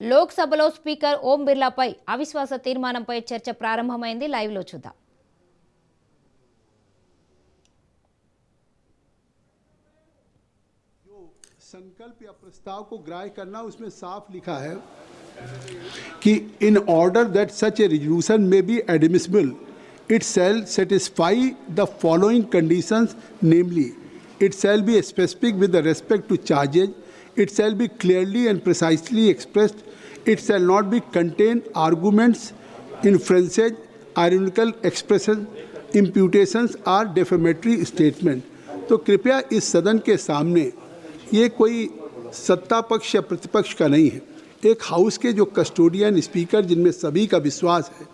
లోక్సభలో స్పీకర్ ఓం బిర్లాపై అవిశ్వాస తీర్మానంపై చర్చ ప్రారంభమైంది. లైవ్ లో చూద్దాం. संकल्प या प्रस्ताव को ग्राह्य करना, उसमें साफ लिखा है कि in order that such a resolution में be admissible it shall satisfy the following conditions, namely it shall be specific with the respect to charges, it shall be clearly and precisely expressed, it shall not be contain arguments, inferences, ironical expressions, imputations or defamatory statement। तो कृपया इस सदन के सामने ये कोई सत्ता पक्ष या प्रतिपक्ष का नहीं है, एक हाउस के जो कस्टोडियन स्पीकर जिनमें सभी का विश्वास है,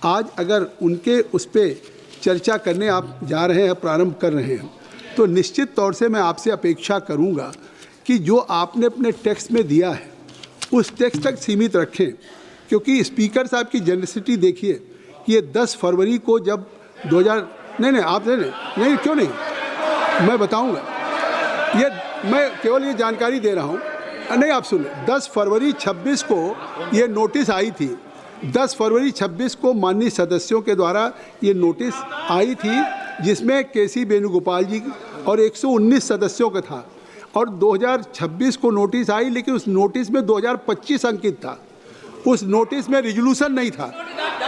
आज अगर उनके उस पर चर्चा करने आप जा रहे हैं, प्रारंभ कर रहे हैं, तो निश्चित तौर से मैं आपसे अपेक्षा करूंगा कि जो आपने अपने टेक्स्ट में दिया है उस टेक्स्ट तक सीमित रखें, क्योंकि स्पीकर साहब की जेनरसिटी देखिए। ये 10 फरवरी को जब 2000 नहीं आप नहीं क्यों नहीं, मैं बताऊंगा, ये मैं केवल ये जानकारी दे रहा हूँ, नहीं आप सुन, 10 फरवरी 26 को ये नोटिस आई थी। 10 फरवरी 26 को माननीय सदस्यों के द्वारा ये नोटिस आई थी, जिसमें केसी वेणुगोपाल जी और 119 सदस्यों का था, और 2026 को नोटिस आई, लेकिन उस नोटिस में 2025 अंकित था। उस नोटिस में रिजोल्यूशन नहीं था,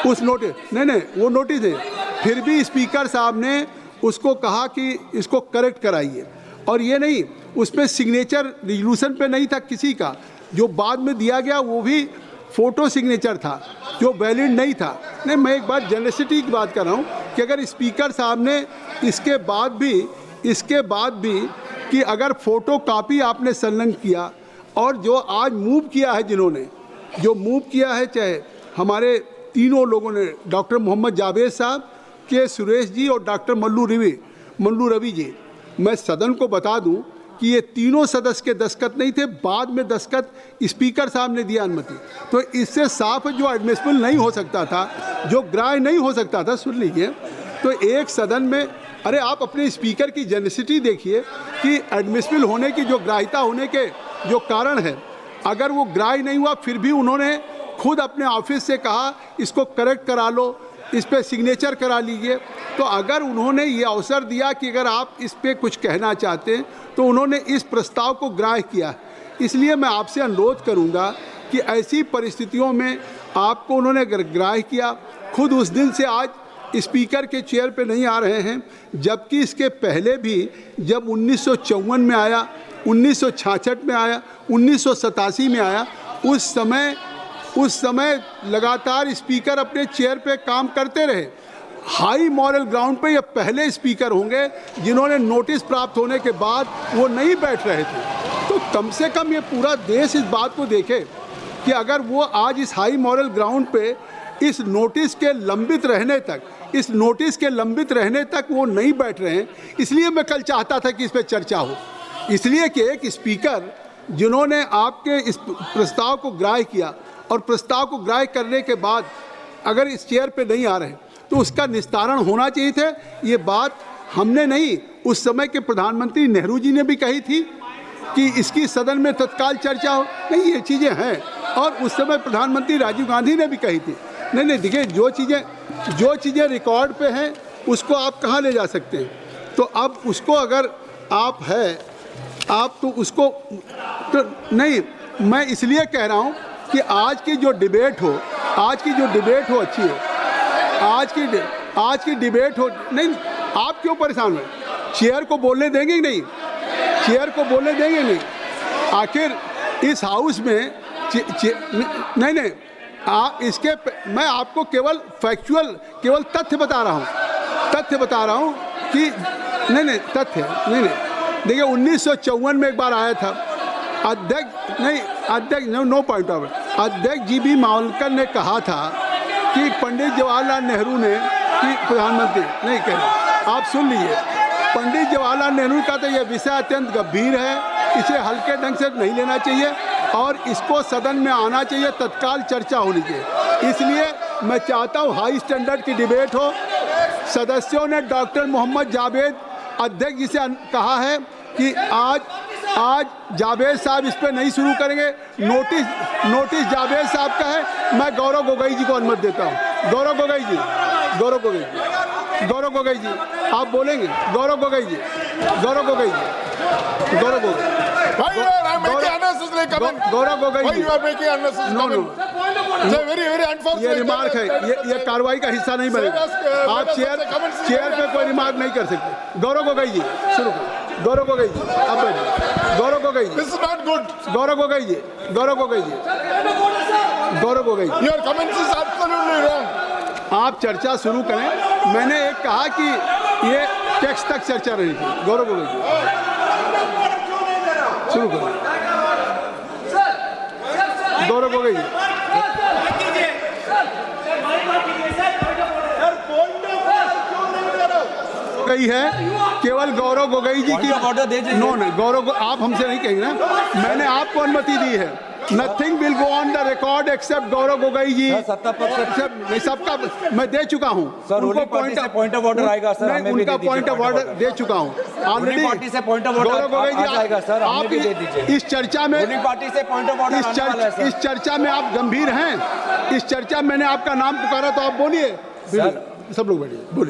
उस नोटिस नहीं वो नोटिस है। फिर भी स्पीकर साहब ने उसको कहा कि इसको करेक्ट कराइए, और ये नहीं, उसमें सिग्नेचर रिजोल्यूशन पे नहीं था किसी का, जो बाद में दिया गया वो भी फोटो सिग्नेचर था जो वैलिड नहीं था। नहीं, मैं एक बात जेनरसिटी की बात कर रहा हूँ कि अगर स्पीकर साहब ने इसके बाद भी कि अगर फोटो कॉपी आपने संलग्न किया, और जो आज मूव किया है, जिन्होंने जो मूव किया है, चाहे हमारे तीनों लोगों ने, डॉक्टर मोहम्मद जावेद साहब, के सुरेश जी और डॉक्टर मल्लू रवि जी, मैं सदन को बता दूं कि ये तीनों सदस्य के दस्तखत नहीं थे, बाद में दस्तखत स्पीकर साहब ने दिया अनुमति। तो इससे साफ जो एडमिसिबल नहीं हो सकता था, जो ग्राह्य नहीं हो सकता था, सुन लीजिए, तो एक सदन में, अरे आप अपने स्पीकर की जेनरसिटी देखिए कि एडमिसिबल होने की जो ग्राह्यता होने के जो कारण है, अगर वो ग्राह्य नहीं हुआ, फिर भी उन्होंने खुद अपने ऑफिस से कहा इसको करेक्ट करा लो, इस पर सिग्नेचर करा लीजिए। तो अगर उन्होंने ये अवसर दिया कि अगर आप इस पर कुछ कहना चाहते हैं, तो उन्होंने इस प्रस्ताव को ग्राह्य किया। इसलिए मैं आपसे अनुरोध करूंगा कि ऐसी परिस्थितियों में आपको उन्होंने अगर ग्राह्य किया, खुद उस दिन से आज स्पीकर के चेयर पे नहीं आ रहे हैं, जबकि इसके पहले भी जब 1954 में आया, 1966 में आया, 1987 में आया, उस समय लगातार स्पीकर अपने चेयर पे काम करते रहे। हाई मॉरल ग्राउंड पे ये पहले स्पीकर होंगे जिन्होंने नोटिस प्राप्त होने के बाद वो नहीं बैठ रहे थे। तो कम से कम ये पूरा देश इस बात को देखे कि अगर वो आज इस हाई मॉरल ग्राउंड पे इस नोटिस के लंबित रहने तक वो नहीं बैठ रहे हैं। इसलिए मैं कल चाहता था कि इस पर चर्चा हो, इसलिए कि एक स्पीकर जिन्होंने आपके इस प्रस्ताव को ग्राह्य किया, और प्रस्ताव को ग्राह्य करने के बाद अगर इस चेयर पे नहीं आ रहे तो उसका निस्तारण होना चाहिए था। ये बात हमने नहीं, उस समय के प्रधानमंत्री नेहरू जी ने भी कही थी कि इसकी सदन में तत्काल चर्चा हो। नहीं, ये चीज़ें हैं, और उस समय प्रधानमंत्री राजीव गांधी ने भी कही थी। नहीं देखिए, जो चीज़ें रिकॉर्ड पे हैं उसको आप कहाँ ले जा सकते हैं। तो अब उसको अगर आप तो उसको तो नहीं, मैं इसलिए कह रहा हूँ कि आज की जो डिबेट हो अच्छी है, आज की डिबेट हो। नहीं, आप क्यों परेशान हो, चेयर को बोलने देंगे कि नहीं, चेयर को बोलने देंगे नहीं। आखिर इस हाउस में नहीं मैं आपको केवल केवल तथ्य बता रहा हूँ कि तथ्य देखिए, 1954 में एक बार आया था, अध्यक्ष नो पॉइंट ऑफ, अध्यक्ष जी बी मावलकर ने कहा था कि पंडित जवाहरलाल नेहरू ने, कि प्रधानमंत्री नहीं कह रहे, आप सुन लीजिए, पंडित जवाहरलाल नेहरू का तो यह विषय अत्यंत गंभीर है, इसे हल्के ढंग से नहीं लेना चाहिए, और इसको सदन में आना चाहिए, तत्काल चर्चा होनी चाहिए। इसलिए मैं चाहता हूँ हाई स्टैंडर्ड की डिबेट हो। सदस्यों ने डॉक्टर मोहम्मद जावेद अध्यक्ष जी से कहा है कि आज जावेद साहब इस पे नहीं शुरू करेंगे। नोटिस जावेद साहब का है। मैं गौरव गोगोई जी को अनुमति देता हूँ। गौरव गोगोई जी, आप बोलेंगे। Gaurav Gogoi ji. Why you are making unnecessary comment? Gaurav Gogoi Why ji. you are making unnecessary No, comment? It's a very ये unfortunate रिमार्क है, ये कार्रवाई का हिस्सा नहीं बनेगा। आप चेयर पे कोई रिमार्क नहीं कर सकते। गौरव गोगोई जी शुरू करो। गौरव गोगोई जी आप बैठिए। गौरव गोगोई जी। This is not good. Gaurav Gogoi ji. Your comments is absolutely wrong. आप चर्चा शुरू करें। मैंने एक कहा कि ये टेक्स्ट तक चर्चा रही थी। गौरव गोगोई जी शुरू करें। गौरव गोगोई जी। गई है केवल गौरव गोगोई जी की। नो, गौरव, आप हमसे नहीं कहेंगे ना। मैंने आपको अनुमति दी है। Nothing will go on the record except Gaurav Gogoi ji. सबका मैं दे चुका हूँ। उनको पॉइंट ऑफ ऑर्डर आएगा सर। मैं उनका पॉइंट ऑफ ऑर्डर दे चुका हूँ ऑलरेडी। पार्टी से point of order Gaurav Gogoi ji आएगा सर, आप हमें भी दे दीजिए। इस चर्चा में पार्टी से पॉइंट ऑफ ऑर्डर इस चर्चा में आप गंभीर हैं। इस चर्चा में मैंने आपका नाम पुकारा तो आप बोलिए। सब लोग बैठिए, बोलिए।